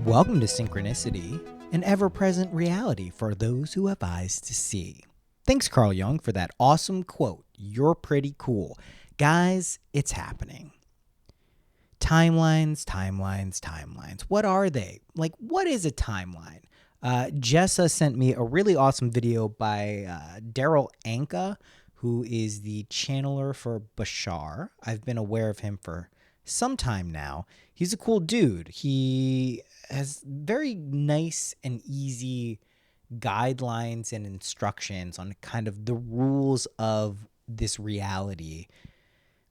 Welcome to Synchronicity, an ever-present reality for those who have eyes to see. Thanks, Carl Jung, for that awesome quote. You're pretty cool. Guys, it's happening. Timelines. What are they? Like, what is a timeline? Jessa sent me a really awesome video by Daryl Anka, who is the channeler for Bashar. I've been aware of him for some time now. He's a cool dude. He has very nice and easy guidelines and instructions on kind of the rules of this reality,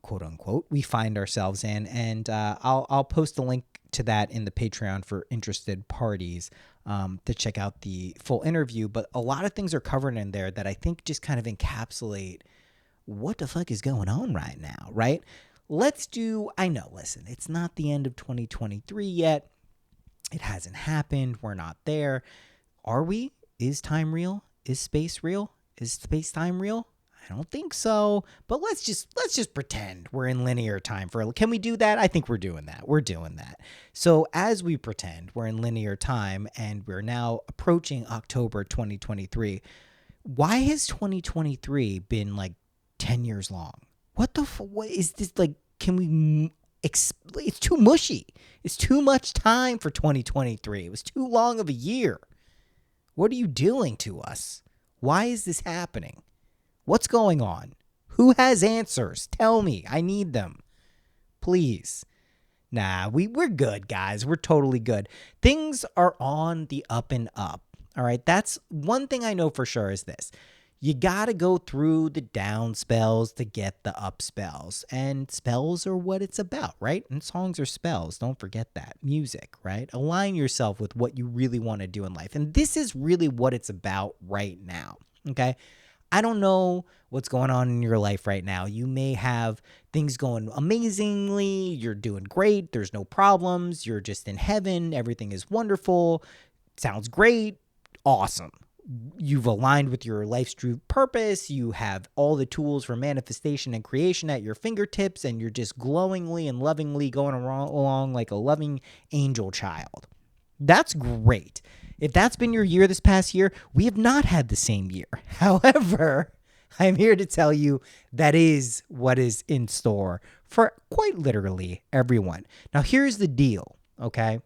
quote unquote, we find ourselves in. And I'll post a link to that in the Patreon for interested parties to check out the full interview. But a lot of things are covered in there that I think just kind of encapsulate what the fuck is going on right now, right? I know, listen, it's not the end of 2023 yet. It hasn't happened. We're not there. Are we? Is time real? Is space real? Is space-time real? I don't think so. But let's just pretend we're in linear time can we do that? I think we're doing that. We're doing that. So as we pretend we're in linear time and we're now approaching October 2023, why has 2023 been like 10 years long? What is this like? It's too mushy. It's too much time for 2023. It was too long of a year. What are you doing to us? Why is this happening? What's going on? Who has answers? Tell me. I need them. Please. Nah, we're good, guys. We're totally good. Things are on the up and up. All right. That's one thing I know for sure is this. You got to go through the down spells to get the up spells. And spells are what it's about, right? And songs are spells. Don't forget that. Music, right? Align yourself with what you really want to do in life. And this is really what it's about right now, okay? I don't know what's going on in your life right now. You may have things going amazingly. You're doing great. There's no problems. You're just in heaven. Everything is wonderful. Sounds great. Awesome. You've aligned with your life's true purpose. You have all the tools for manifestation and creation at your fingertips, and you're just glowingly and lovingly going along like a loving angel child. That's great. If that's been your year this past year, we have not had the same year. However, I'm here to tell you that is what is in store for quite literally everyone. Now, here's the deal, okay?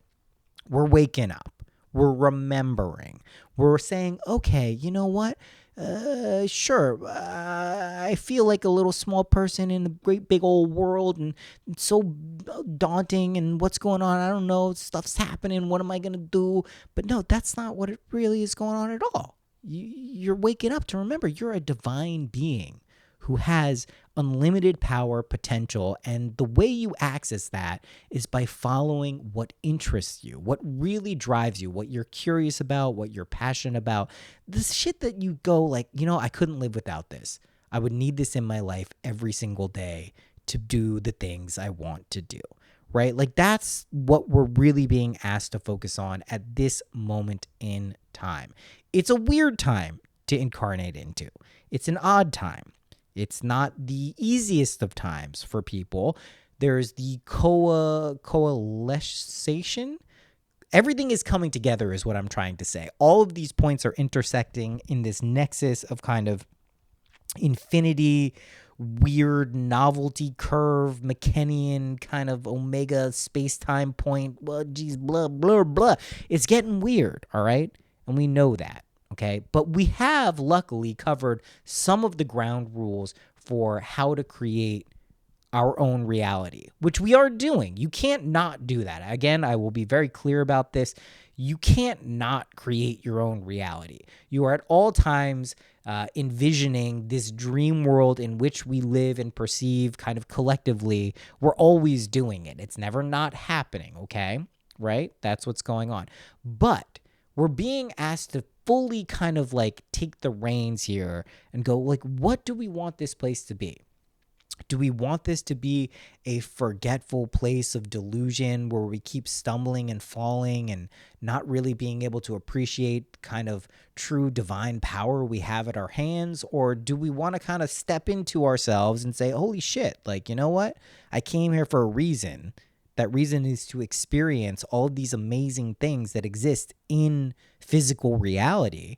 We're waking up. We're remembering. We're saying, okay, you know what? Sure, I feel like a little small person in a great big old world, and it's so daunting, and what's going on? I don't know. Stuff's happening. What am I going to do? But no, that's not what it really is going on at all. You're waking up to remember you're a divine being who has unlimited power, potential, and the way you access that is by following what interests you, what really drives you, what you're curious about, what you're passionate about. This shit that you go like, I couldn't live without this. I would need this in my life every single day to do the things I want to do, right? Like that's what we're really being asked to focus on at this moment in time. It's a weird time to incarnate into. It's an odd time. It's not the easiest of times for people. There's the coalescence. Everything is coming together is what I'm trying to say. All of these points are intersecting in this nexus of kind of infinity, weird novelty curve, Mechanian kind of omega space-time point. Well, geez, blah, blah, blah. It's getting weird, all right? And we know that. Okay, but we have luckily covered some of the ground rules for how to create our own reality, which we are doing. You can't not do that. Again, I will be very clear about this. You can't not create your own reality. You are at all times envisioning this dream world in which we live and perceive kind of collectively. We're always doing it. It's never not happening, okay? Right? That's what's going on. But we're being asked to fully kind of like take the reins here and go like, what do we want this place to be? Do we want this to be a forgetful place of delusion where we keep stumbling and falling and not really being able to appreciate kind of true divine power we have at our hands? Or do we want to kind of step into ourselves and say, holy shit, like, you know what? I came here for a reason That reason is to experience all of these amazing things that exist in physical reality.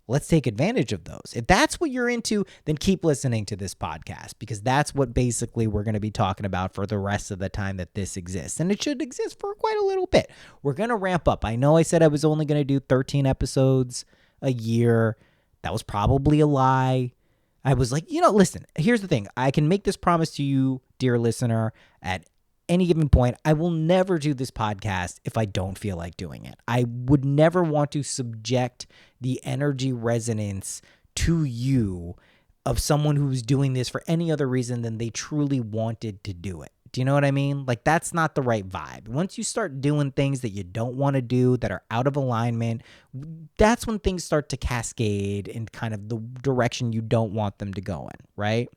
Let's take advantage of those. If that's what you're into, then keep listening to this podcast, because that's what basically we're going to be talking about for the rest of the time that this exists. And it should exist for quite a little bit. We're going to ramp up. I know I said I was only going to do 13 episodes a year. That was probably a lie. I was like, listen, here's the thing. I can make this promise to you, dear listener, at any given point. I will never do this podcast if I don't feel like doing it. I would never want to subject the energy resonance to you of someone who's doing this for any other reason than they truly wanted to do it. Do you know what I mean? Like, that's not the right vibe. Once you start doing things that you don't want to do, that are out of alignment, that's when things start to cascade in kind of the direction you don't want them to go in, right?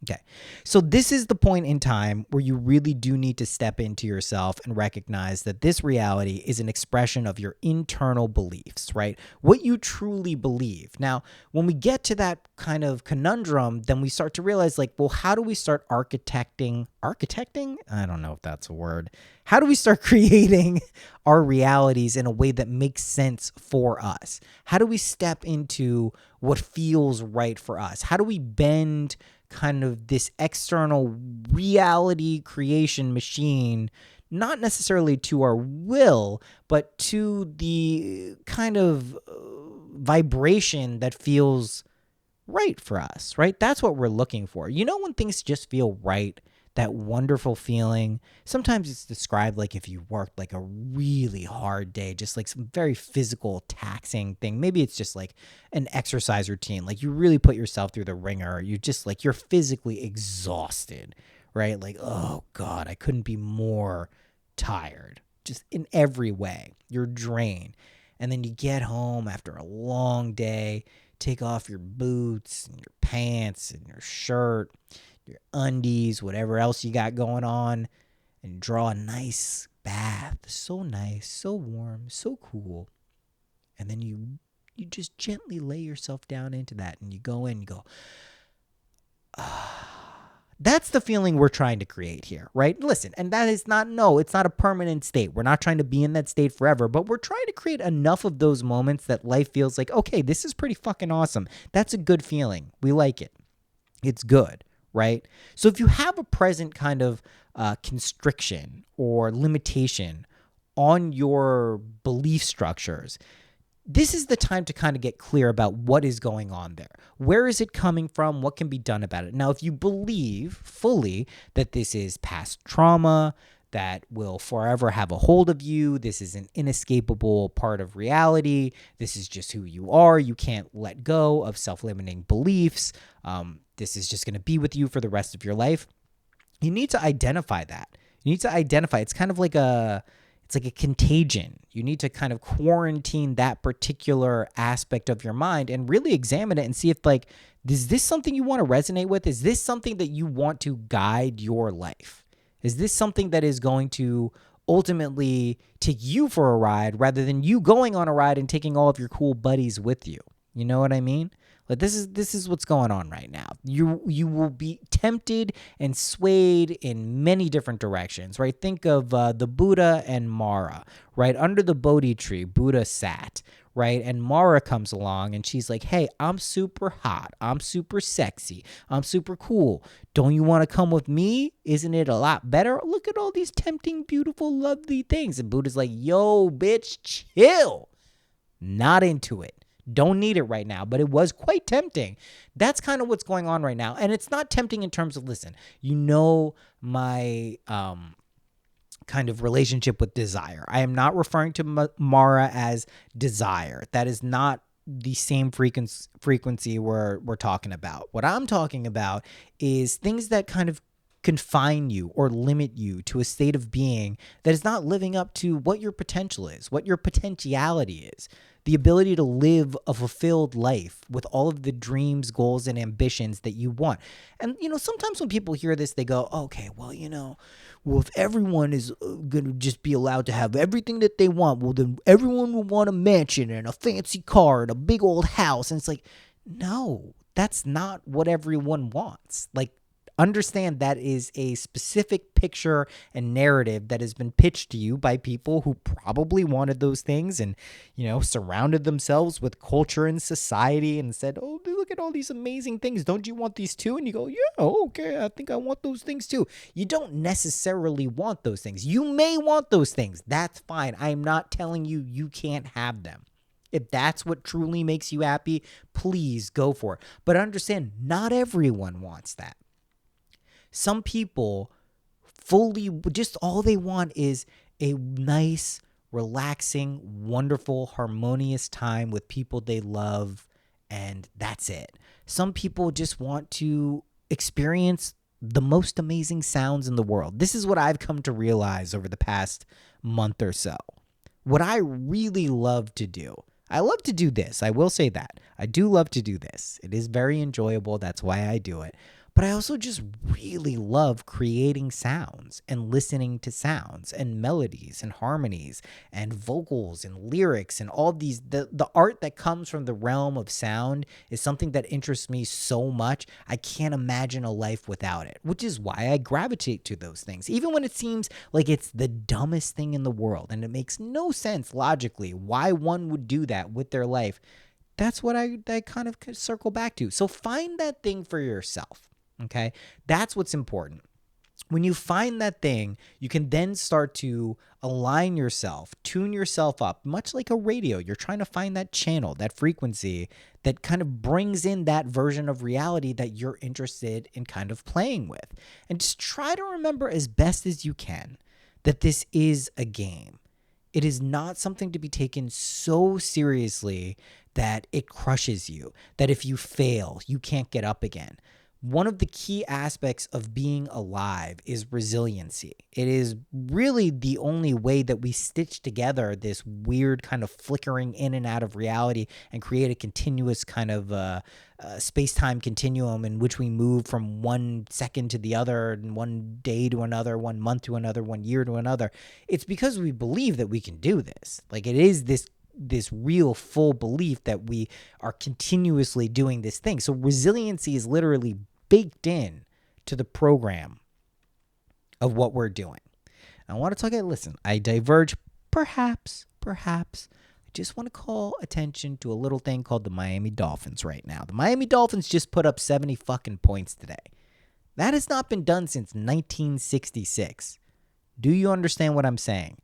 Okay, so this is the point in time where you really do need to step into yourself and recognize that this reality is an expression of your internal beliefs, right? What you truly believe. Now, when we get to that kind of conundrum, then we start to realize, like, well, how do we start architecting? I don't know if that's a word. How do we start creating our realities in a way that makes sense for us? How do we step into what feels right for us? How do we bend kind of this external reality creation machine, not necessarily to our will, but to the kind of vibration that feels right for us, right? That's what we're looking for. When things just feel right, that wonderful feeling. Sometimes it's described like if you worked like a really hard day, just like some very physical taxing thing. Maybe it's just like an exercise routine. Like you really put yourself through the ringer. You just like, you're physically exhausted, right? Like, oh God, I couldn't be more tired, just in every way. You're drained. And then you get home after a long day, take off your boots and your pants and your shirt, your undies, whatever else you got going on, and draw a nice bath. So nice, so warm, so cool. And then you just gently lay yourself down into that, and you go in and you go, That's the feeling we're trying to create here, right? Listen, and that is not, no, it's not a permanent state. We're not trying to be in that state forever, but we're trying to create enough of those moments that life feels like, okay, this is pretty fucking awesome. That's a good feeling. We like it. It's good. Right? So if you have a present kind of constriction or limitation on your belief structures, this is the time to kind of get clear about what is going on there. Where is it coming from? What can be done about it? Now, if you believe fully that this is past trauma that will forever have a hold of you, this is an inescapable part of reality, this is just who you are, you can't let go of self-limiting beliefs, this is just going to be with you for the rest of your life. You need to identify that. You need to identify. It's kind of like it's like a contagion. You need to kind of quarantine that particular aspect of your mind and really examine it and see if, like, is this something you want to resonate with? Is this something that you want to guide your life? Is this something that is going to ultimately take you for a ride rather than you going on a ride and taking all of your cool buddies with you? You know what I mean? Like, this is what's going on right now. You will be tempted and swayed in many different directions, right? Think of the Buddha and Mara, right? Under the Bodhi tree, Buddha sat, right? And Mara comes along and she's like, hey, I'm super hot. I'm super sexy. I'm super cool. Don't you want to come with me? Isn't it a lot better? Look at all these tempting, beautiful, lovely things. And Buddha's like, yo, bitch, chill. Not into it. Don't need it right now, but it was quite tempting. That's kind of what's going on right now. And it's not tempting in terms of, listen, you know, my kind of relationship with desire. I am not referring to Mara as desire. That is not the same frequency we're talking about. What I'm talking about is things that kind of confine you or limit you to a state of being that is not living up to what your potential is, what your potentiality is. The ability to live a fulfilled life with all of the dreams, goals, and ambitions that you want. And, you know, sometimes when people hear this, they go, okay, well, if everyone is going to just be allowed to have everything that they want, well, then everyone will want a mansion and a fancy car and a big old house. And it's like, no, that's not what everyone wants. Like, understand that is a specific picture and narrative that has been pitched to you by people who probably wanted those things and, surrounded themselves with culture and society and said, oh, look at all these amazing things. Don't you want these too? And you go, yeah, okay, I think I want those things too. You don't necessarily want those things. You may want those things. That's fine. I'm not telling you you can't have them. If that's what truly makes you happy, please go for it. But understand, not everyone wants that. Some people just all they want is a nice, relaxing, wonderful, harmonious time with people they love, and that's it. Some people just want to experience the most amazing sounds in the world. This is what I've come to realize over the past month or so. What I really love to do. I love to do this. I will say that. I do love to do this. It is very enjoyable. That's why I do it. But I also just really love creating sounds and listening to sounds and melodies and harmonies and vocals and lyrics and all these. The art that comes from the realm of sound is something that interests me so much. I can't imagine a life without it, which is why I gravitate to those things. Even when it seems like it's the dumbest thing in the world and it makes no sense logically why one would do that with their life. That's what I kind of circle back to. So find that thing for yourself. Okay, that's what's important. When you find that thing, you can then start to align yourself, tune yourself up, much like a radio. You're trying to find that channel, that frequency that kind of brings in that version of reality that you're interested in kind of playing with. And just try to remember as best as you can that this is a game. It is not something to be taken so seriously that it crushes you, that if you fail, you can't get up again. One of the key aspects of being alive is resiliency. It is really the only way that we stitch together this weird kind of flickering in and out of reality and create a continuous kind of space-time continuum in which we move from one second to the other and one day to another, 1 month to another, 1 year to another. It's because we believe that we can do this. Like it is this real full belief that we are continuously doing this thing. So resiliency is literally baked in to the program of what we're doing. I want to talk about, listen, I diverge perhaps. I just want to call attention to a little thing called the Miami Dolphins right now. The Miami Dolphins just put up 70 fucking points today. That has not been done since 1966. Do you understand what I'm saying?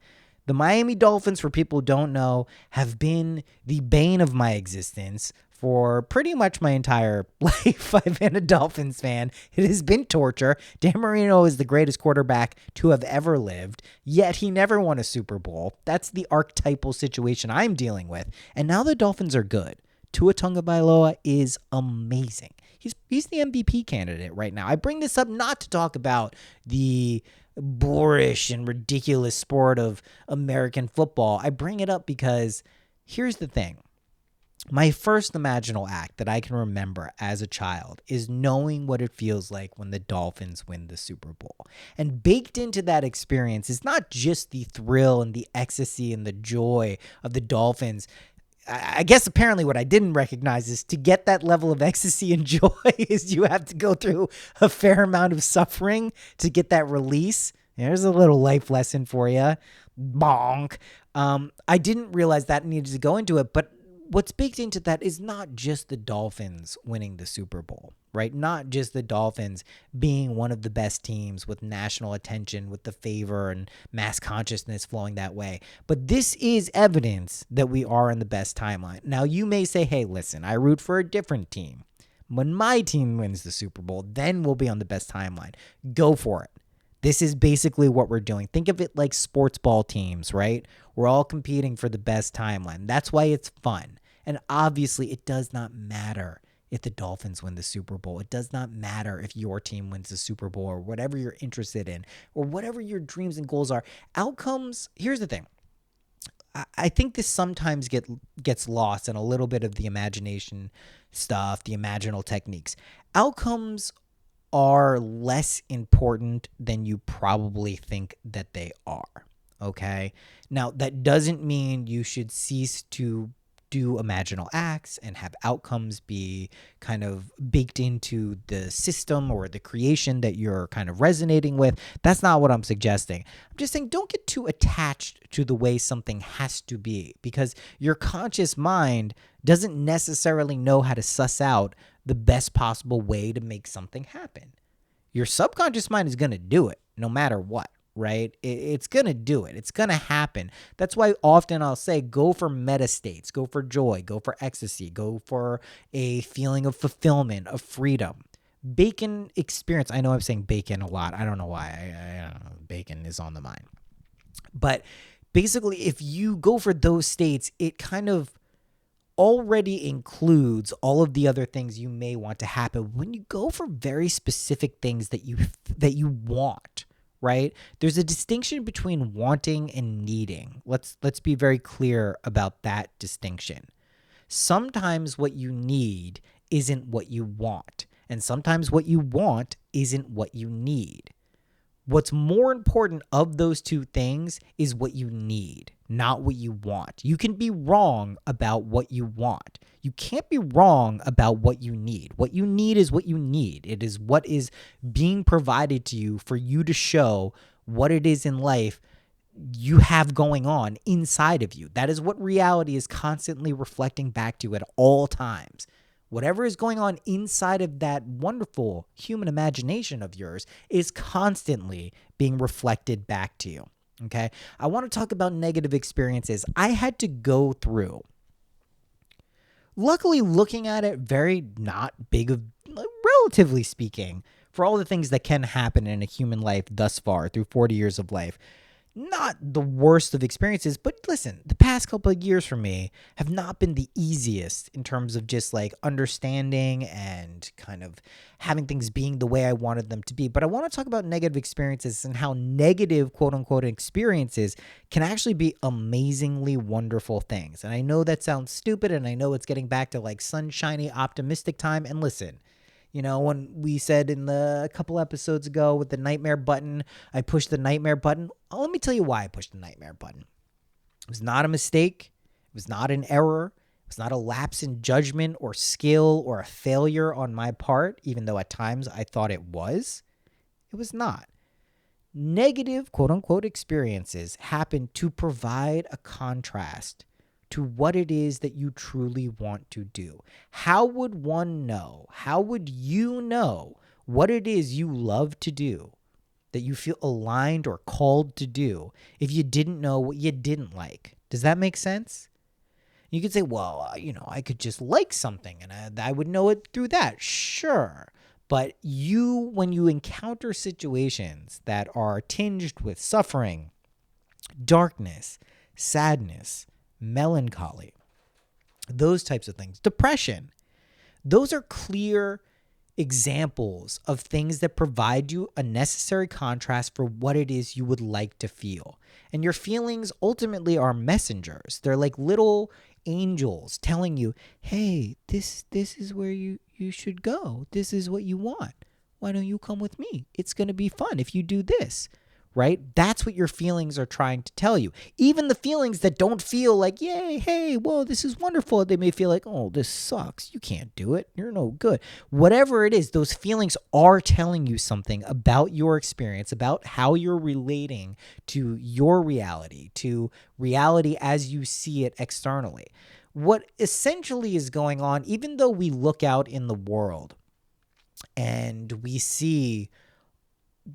The Miami Dolphins, for people who don't know, have been the bane of my existence for pretty much my entire life. I've been a Dolphins fan. It has been torture. Dan Marino is the greatest quarterback to have ever lived, yet he never won a Super Bowl. That's the archetypal situation I'm dealing with. And now the Dolphins are good. Tua Tagovailoa is amazing. He's the MVP candidate right now. I bring this up not to talk about the boorish and ridiculous sport of American football. I bring it up because here's the thing. My first imaginal act that I can remember as a child is knowing what it feels like when the Dolphins win the Super Bowl. And baked into that experience is not just the thrill and the ecstasy and the joy of the Dolphins. I guess apparently what I didn't recognize is to get that level of ecstasy and joy is you have to go through a fair amount of suffering to get that release. There's a little life lesson for you. Bonk. I didn't realize that needed to go into it, but what's baked into that is not just the Dolphins winning the Super Bowl, right? Not just the Dolphins being one of the best teams with national attention, with the favor and mass consciousness flowing that way. But this is evidence that we are in the best timeline. Now, you may say, hey, listen, I root for a different team. When my team wins the Super Bowl, then we'll be on the best timeline. Go for it. This is basically what we're doing. Think of it like sports ball teams, right? We're all competing for the best timeline. That's why it's fun. And obviously, it does not matter if the Dolphins win the Super Bowl. It does not matter if your team wins the Super Bowl or whatever you're interested in or whatever your dreams and goals are. Outcomes, here's the thing. I think this sometimes gets lost in a little bit of the imagination stuff, the imaginal techniques. Outcomes are less important than you probably think that they are, okay? Now, that doesn't mean you should cease to do imaginal acts and have outcomes be kind of baked into the system or the creation that you're kind of resonating with. That's not what I'm suggesting. I'm just saying don't get too attached to the way something has to be, because your conscious mind doesn't necessarily know how to suss out the best possible way to make something happen. Your subconscious mind is going to do it no matter what. Right? It's going to do it. It's going to happen. That's why often I'll say, go for meta states, go for joy, go for ecstasy, go for a feeling of fulfillment, of freedom. Bacon experience. I know I'm saying bacon a lot. I don't know why. I don't know. Bacon is on the mind. But basically, if you go for those states, it kind of already includes all of the other things you may want to happen. When you go for very specific things that you want, right? There's a distinction between wanting and needing. Let's be very clear about that distinction. Sometimes what you need isn't what you want, and sometimes what you want isn't what you need. What's more important of those two things is what you need, not what you want. You can be wrong about what you want. You can't be wrong about what you need. What you need is what you need. It is what is being provided to you for you to show what it is in life you have going on inside of you. That is what reality is constantly reflecting back to you at all times. Whatever is going on inside of that wonderful human imagination of yours is constantly being reflected back to you. Okay? I want to talk about negative experiences I had to go through. Luckily, looking at it very not big of, relatively speaking, for all the things that can happen in a human life thus far through 40 years of life, not the worst of experiences, but listen, the past couple of years for me have not been the easiest in terms of just like understanding and kind of having things being the way I wanted them to be. But I want to talk about negative experiences and how negative quote unquote experiences can actually be amazingly wonderful things. And I know that sounds stupid, and I know it's getting back to like sunshiny, optimistic time. And listen, you know, when we said in a couple episodes ago with the nightmare button, I pushed the nightmare button. Oh, let me tell you why I pushed the nightmare button. It was not a mistake. It was not an error. It was not a lapse in judgment or skill or a failure on my part, even though at times I thought it was. It was not. Negative, quote unquote, experiences happen to provide a contrast to what it is that you truly want to do. How would one know? How would you know what it is you love to do, that you feel aligned or called to do, if you didn't know what you didn't like? Does that make sense? You could say, well, I could just like something and I would know it through that. Sure. But when you encounter situations that are tinged with suffering, darkness, sadness, melancholy, those types of things, depression, those are clear examples of things that provide you a necessary contrast for what it is you would like to feel. And your feelings ultimately are messengers. They're like little angels telling you, hey, this is where you should go. This is what you want. Why don't you come with me? It's going to be fun if you do this. Right? That's what your feelings are trying to tell you. Even the feelings that don't feel like, yay, hey, whoa, this is wonderful. They may feel like, oh, this sucks. You can't do it. You're no good. Whatever it is, those feelings are telling you something about your experience, about how you're relating to your reality, to reality as you see it externally. What essentially is going on, even though we look out in the world and we see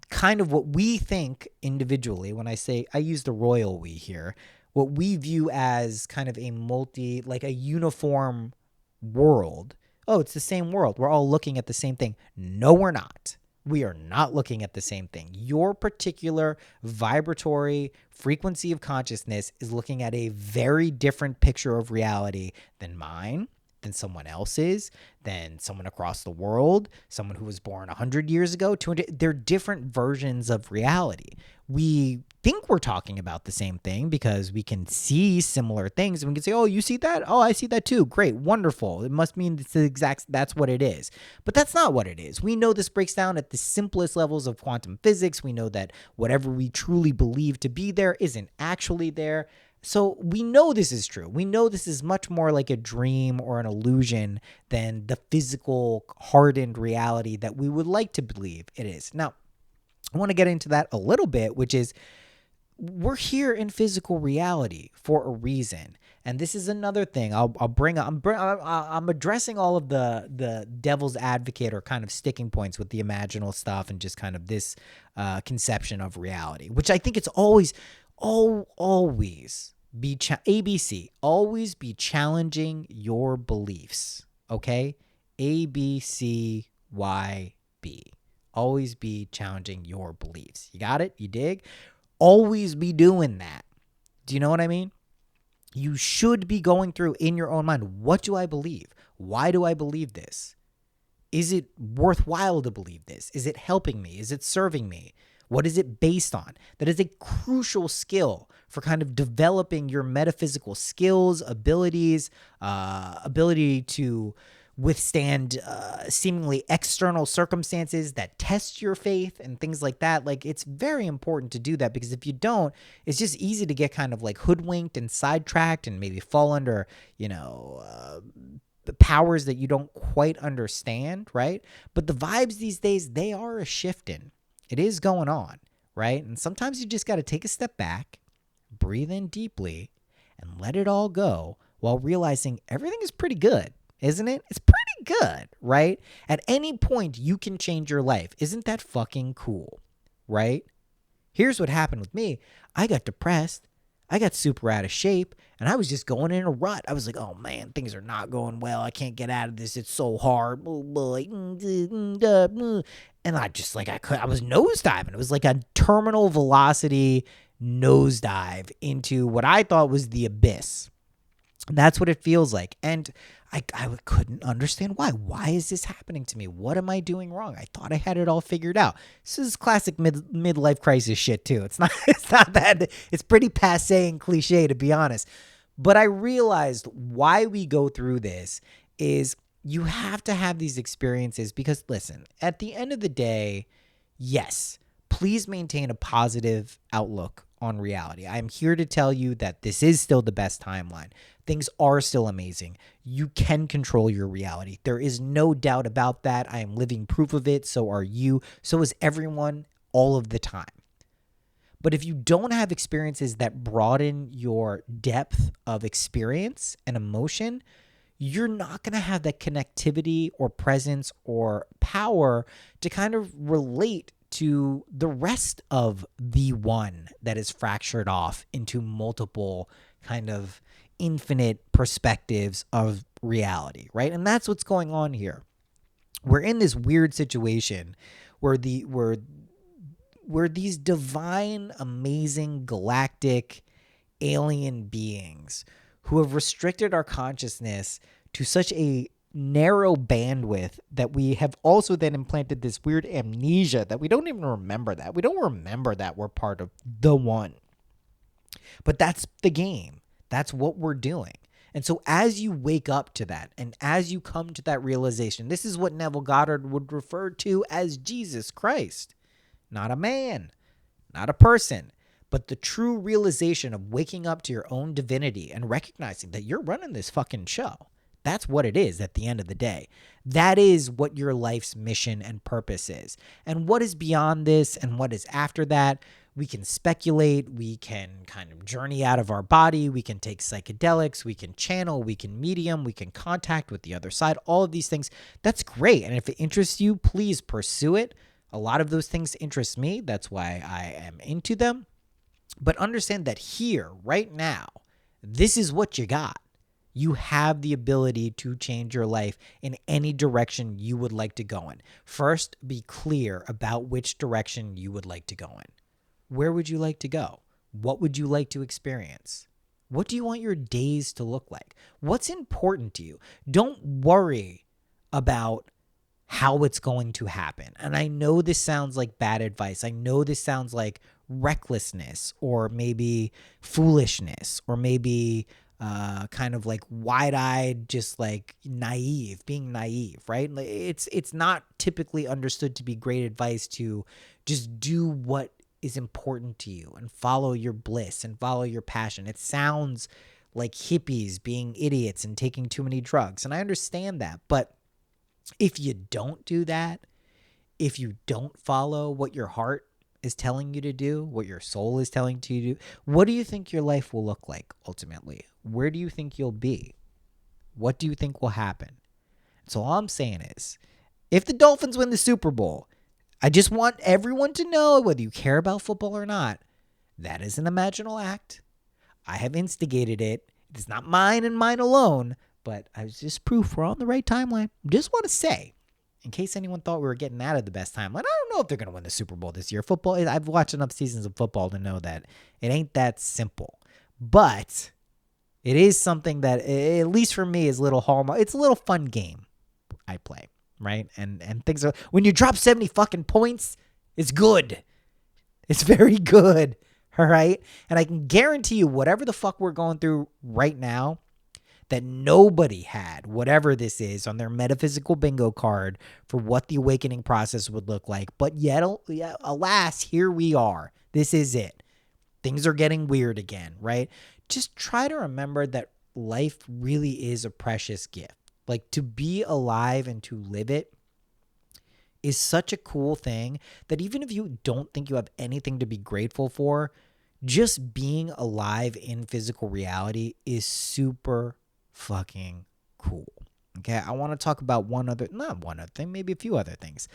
kind of what we think individually, when I say, I use the royal we here, what we view as kind of a uniform world. Oh, it's the same world. We're all looking at the same thing. No, we're not. We are not looking at the same thing. Your particular vibratory frequency of consciousness is looking at a very different picture of reality than mine, than someone else's, than someone across the world, someone who was born 100 years ago, 200. They're different versions of reality. We think we're talking about the same thing because we can see similar things, and we can say, oh, you see that? Oh, I see that too. Great. Wonderful. It must mean it's the exact, that's what it is. But that's not what it is. We know this breaks down at the simplest levels of quantum physics. We know that whatever we truly believe to be there isn't actually there. So we know this is true. We know this is much more like a dream or an illusion than the physical, hardened reality that we would like to believe it is. Now, I want to get into that a little bit, which is we're here in physical reality for a reason. And this is another thing I'm addressing all of the devil's advocate or kind of sticking points with the imaginal stuff and just kind of this conception of reality, which I think it's always be ABC, always be challenging your beliefs. Okay? ABCYB. Always be challenging your beliefs. You got it? You dig? Always be doing that. Do you know what I mean? You should be going through in your own mind, what do I believe? Why do I believe this? Is it worthwhile to believe this? Is it helping me? Is it serving me? What is it based on? That is a crucial skill for kind of developing your metaphysical skills, abilities, ability to withstand seemingly external circumstances that test your faith and things like that. Like, it's very important to do that, because if you don't, it's just easy to get kind of like hoodwinked and sidetracked and maybe fall under, the powers that you don't quite understand, right? But the vibes these days, they are a shifting. It is going on, right? And sometimes you just got to take a step back, breathe in deeply, and let it all go while realizing everything is pretty good. Isn't it? It's pretty good, right? At any point, you can change your life. Isn't that fucking cool, right? Here's what happened with me. I got depressed. I got super out of shape, and I was just going in a rut. I was like, oh, man, things are not going well. I can't get out of this. It's so hard. Oh, boy. And I just, I was nosediving. It was like a terminal velocity nosedive into what I thought was the abyss. And that's what it feels like. And I couldn't understand why. Why is this happening to me? What am I doing wrong? I thought I had it all figured out. This is classic midlife crisis shit too. It's not that. It's pretty passé and cliche, to be honest. But I realized why we go through this is you have to have these experiences because, listen, at the end of the day, yes, please maintain a positive outlook on reality. I'm here to tell you that this is still the best timeline. Things are still amazing. You can control your reality. There is no doubt about that. I am living proof of it. So are you. So is everyone all of the time. But if you don't have experiences that broaden your depth of experience and emotion, you're not going to have that connectivity or presence or power to kind of relate to the rest of the one that is fractured off into multiple kind of infinite perspectives of reality, right? And that's what's going on here. We're in this weird situation where these divine, amazing, galactic, alien beings who have restricted our consciousness to such a narrow bandwidth that we have also then implanted this weird amnesia that we don't even remember that. We don't remember that we're part of the one. But that's the game. That's what we're doing. And so as you wake up to that and as you come to that realization, this is what Neville Goddard would refer to as Jesus Christ. Not a man, not a person, but the true realization of waking up to your own divinity and recognizing that you're running this fucking show. That's what it is at the end of the day. That is what your life's mission and purpose is. And what is beyond this and what is after that, we can speculate, we can kind of journey out of our body, we can take psychedelics, we can channel, we can medium, we can contact with the other side, all of these things. That's great. And if it interests you, please pursue it. A lot of those things interest me. That's why I am into them. But understand that here, right now, this is what you got. You have the ability to change your life in any direction you would like to go in. First, be clear about which direction you would like to go in. Where would you like to go? What would you like to experience? What do you want your days to look like? What's important to you? Don't worry about how it's going to happen. And I know this sounds like bad advice. I know this sounds like recklessness or maybe foolishness or maybe kind of like wide-eyed, just like being naive, right? It's not typically understood to be great advice to just do what is important to you and follow your bliss and follow your passion. It sounds like hippies being idiots and taking too many drugs. And I understand that. But if you don't do that, if you don't follow what your heart is telling you to do, what your soul is telling you to do, what do you think your life will look like ultimately? Where do you think you'll be? What do you think will happen? So all I'm saying is, if the Dolphins win the Super Bowl, I just want everyone to know, whether you care about football or not, that is an imaginal act. I have instigated it. It is not mine and mine alone, but I was just proof we're on the right timeline. Just want to say, in case anyone thought we were getting out of the best timeline, I don't know if they're going to win the Super Bowl this year. Football, I've watched enough seasons of football to know that it ain't that simple. But it is something that, at least for me, is a little hallmark. It's a little fun game I play, right? And things are, when you drop 70 fucking points, it's good. It's very good. All right. And I can guarantee you, whatever the fuck we're going through right now, that nobody had, whatever this is, on their metaphysical bingo card for what the awakening process would look like. But yet, alas, here we are. This is it. Things are getting weird again, right? Just try to remember that life really is a precious gift. Like, to be alive and to live it is such a cool thing that even if you don't think you have anything to be grateful for, just being alive in physical reality is super fucking cool. Okay, I want to talk about not one other thing, maybe a few other things.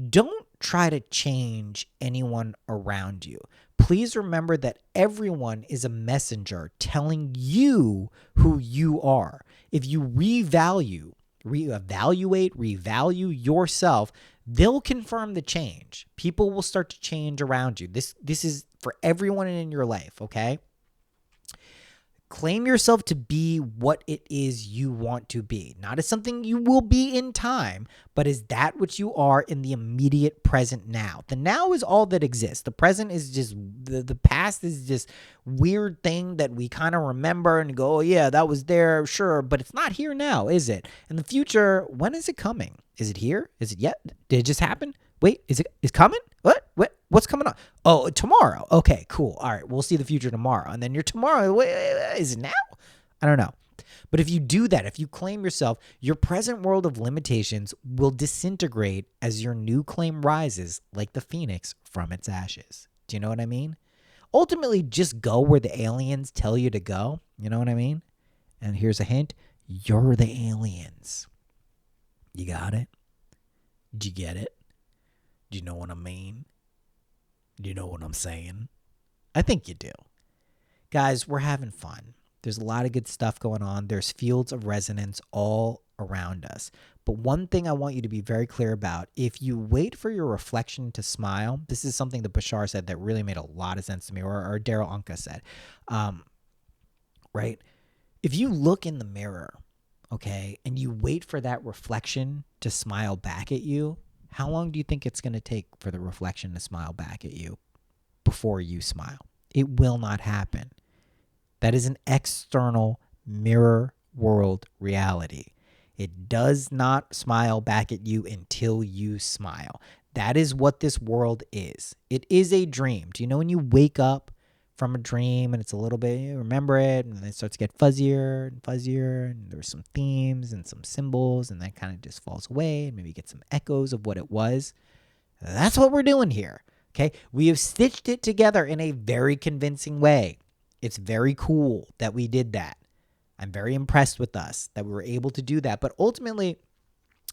Don't try to change anyone around you. Please remember that everyone is a messenger telling you who you are. If you reevaluate, revalue yourself, they'll confirm the change. People will start to change around you. This is for everyone in your life, okay? Claim yourself to be what it is you want to be. Not as something you will be in time, but as that which you are in the immediate present now. The now is all that exists. The present is just, the past is just weird thing that we kind of remember and go, oh yeah, that was there, sure, but it's not here now, is it? And the future, when is it coming? Is it here? Is it yet? Did it just happen? Wait, is coming? What's coming on? Oh, tomorrow. Okay, cool. All right, we'll see the future tomorrow. And then your tomorrow, wait, is it now? I don't know. But if you do that, if you claim yourself, your present world of limitations will disintegrate as your new claim rises like the phoenix from its ashes. Do you know what I mean? Ultimately, just go where the aliens tell you to go. You know what I mean? And here's a hint. You're the aliens. You got it? Did you get it? Do you know what I mean? Do you know what I'm saying? I think you do. Guys, we're having fun. There's a lot of good stuff going on. There's fields of resonance all around us. But one thing I want you to be very clear about, if you wait for your reflection to smile, this is something that Bashar said that really made a lot of sense to me, or Daryl Anka said, right? If you look in the mirror, okay, and you wait for that reflection to smile back at you, how long do you think it's going to take for the reflection to smile back at you before you smile? It will not happen. That is an external mirror world reality. It does not smile back at you until you smile. That is what this world is. It is a dream. Do you know when you wake up from a dream and it's a little bit, you remember it, and then it starts to get fuzzier and fuzzier, and there's some themes and some symbols, and then kind of just falls away, and maybe you get some echoes of what it was. That's what we're doing here, okay? We have stitched it together in a very convincing way. It's very cool that we did that. I'm very impressed with us that we were able to do that, but ultimately,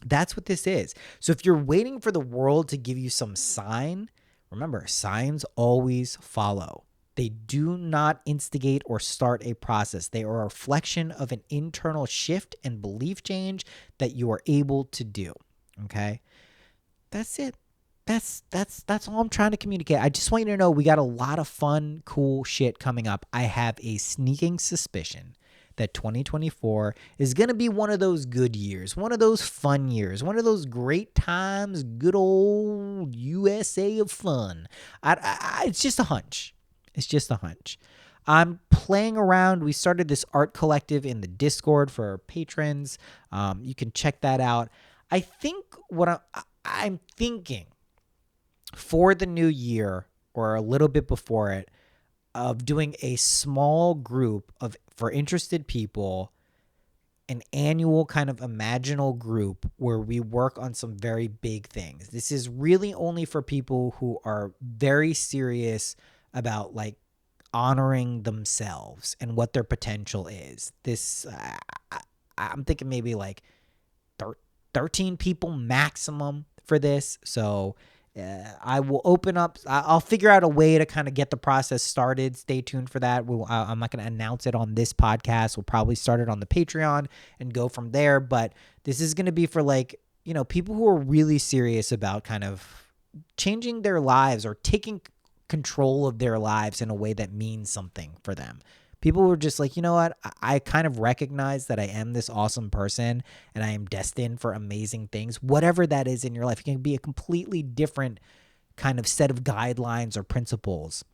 that's what this is. So if you're waiting for the world to give you some sign, remember, signs always follow. They do not instigate or start a process. They are a reflection of an internal shift and belief change that you are able to do. Okay? That's it. That's all I'm trying to communicate. I just want you to know we got a lot of fun, cool shit coming up. I have a sneaking suspicion that 2024 is going to be one of those good years, one of those fun years, one of those great times, good old USA of fun. It's just a hunch. It's just a hunch. I'm playing around. We started this art collective in the Discord for our patrons. You can check that out. I think what I'm thinking for the new year, or a little bit before it of doing a small group for interested people, an annual kind of imaginal group where we work on some very big things. This is really only for people who are very serious about like honoring themselves and what their potential is. I'm thinking maybe like 13 people maximum for this. So I will open up. I'll figure out a way to kind of get the process started. Stay tuned for that. I'm not going to announce it on this podcast. We'll probably start it on the Patreon and go from there. But this is going to be for like, people who are really serious about kind of changing their lives or taking control of their lives in a way that means something for them. People were just like, you know what? I kind of recognize that I am this awesome person and I am destined for amazing things. Whatever that is in your life, it can be a completely different kind of set of guidelines or principles.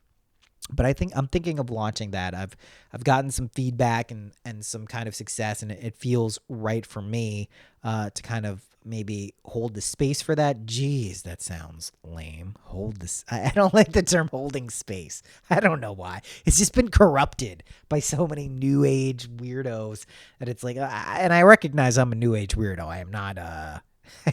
But I'm thinking of launching that. I've gotten some feedback and some kind of success, and it feels right for me to kind of maybe hold the space for that. Jeez, that sounds lame. I don't like the term holding space. I don't know why. It's just been corrupted by so many new age weirdos that it's like, and I recognize I'm a new age weirdo. I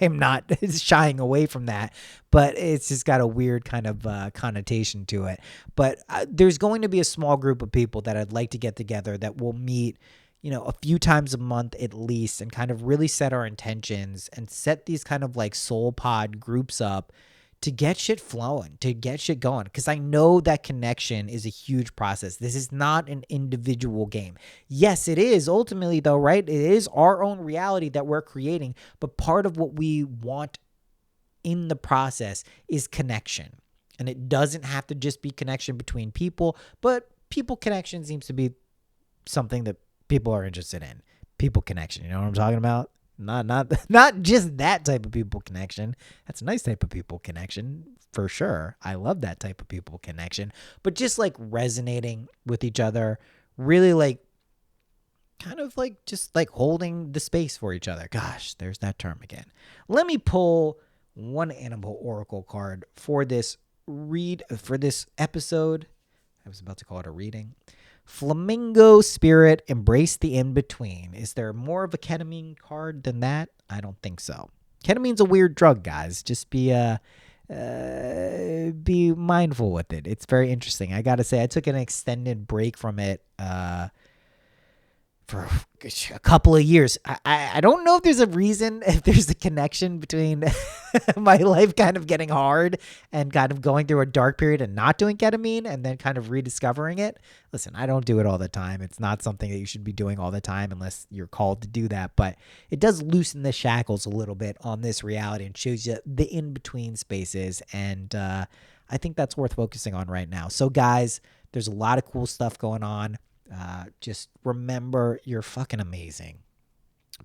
am not shying away from that, but it's just got a weird kind of connotation to it. But there's going to be a small group of people that I'd like to get together that will meet, a few times a month at least, and kind of really set our intentions and set these kind of like soul pod groups up to get shit flowing, to get shit going. Because I know that connection is a huge process. This is not an individual game. Yes, it is ultimately though, right? It is our own reality that we're creating. But part of what we want in the process is connection. And it doesn't have to just be connection between people, but people connection seems to be something that people are interested in. People connection. You know what I'm talking about? Not just that type of people connection. That's a nice type of people connection for sure. I love that type of people connection. But just like resonating with each other, really like kind of like just like holding the space for each other. Gosh, there's that term again. Let me pull one animal oracle card for this episode. I was about to call it a reading. Flamingo Spirit, embrace the in-between. Is there more of a ketamine card than that? I don't think so. Ketamine's a weird drug, guys. Just be mindful with it. It's very interesting. I got to say, I took an extended break from it for a couple of years. I don't know if there's a reason, if there's a connection between my life kind of getting hard and kind of going through a dark period and not doing ketamine and then kind of rediscovering it. Listen, I don't do it all the time. It's not something that you should be doing all the time unless you're called to do that. But it does loosen the shackles a little bit on this reality and shows you the in-between spaces. And I think that's worth focusing on right now. So guys, there's a lot of cool stuff going on. Just remember you're fucking amazing.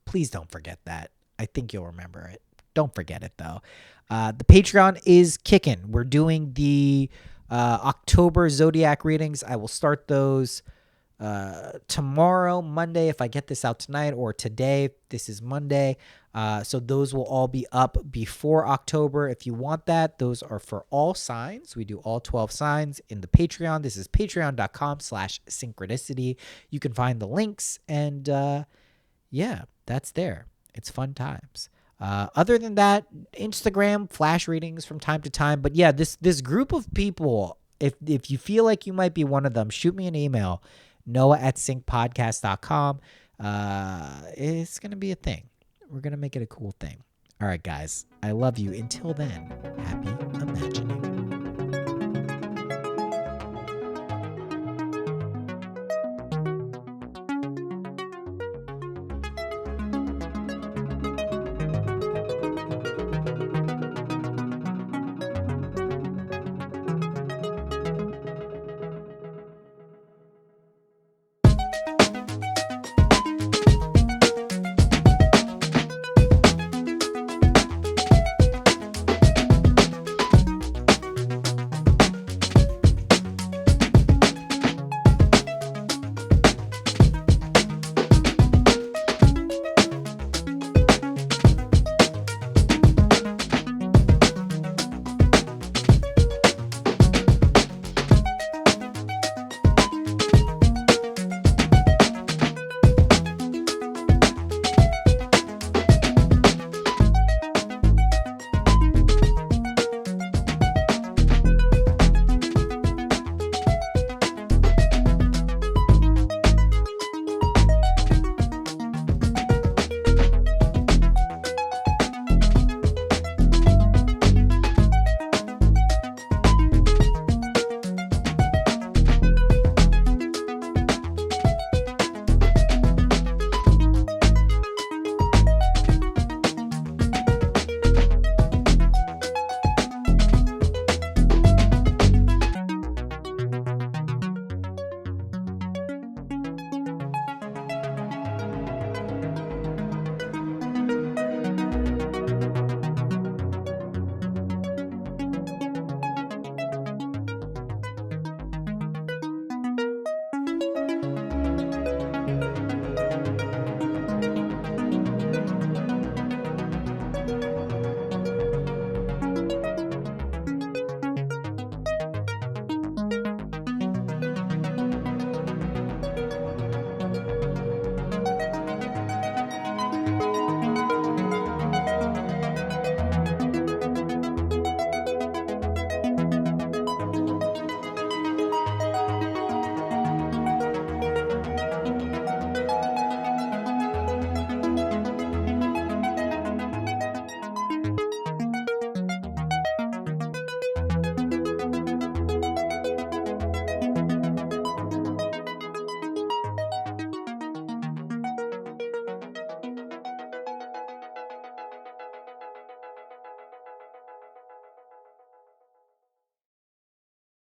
Please don't forget that. I think you'll remember it. Don't forget it though. The Patreon is kicking. We're doing the October Zodiac readings. I will start those tomorrow, Monday, if I get this out tonight, or today. This is Monday. So those will all be up before October. If you want that, those are for all signs. We do all 12 signs in the Patreon. This is patreon.com/synchronicity. You can find the links and yeah, that's there. It's fun times. Other than that, Instagram flash readings from time to time. But yeah, this group of people, if you feel like you might be one of them, shoot me an email, noah@syncpodcast.com. It's going to be a thing. We're going to make it a cool thing. All right, guys. I love you. Until then, happy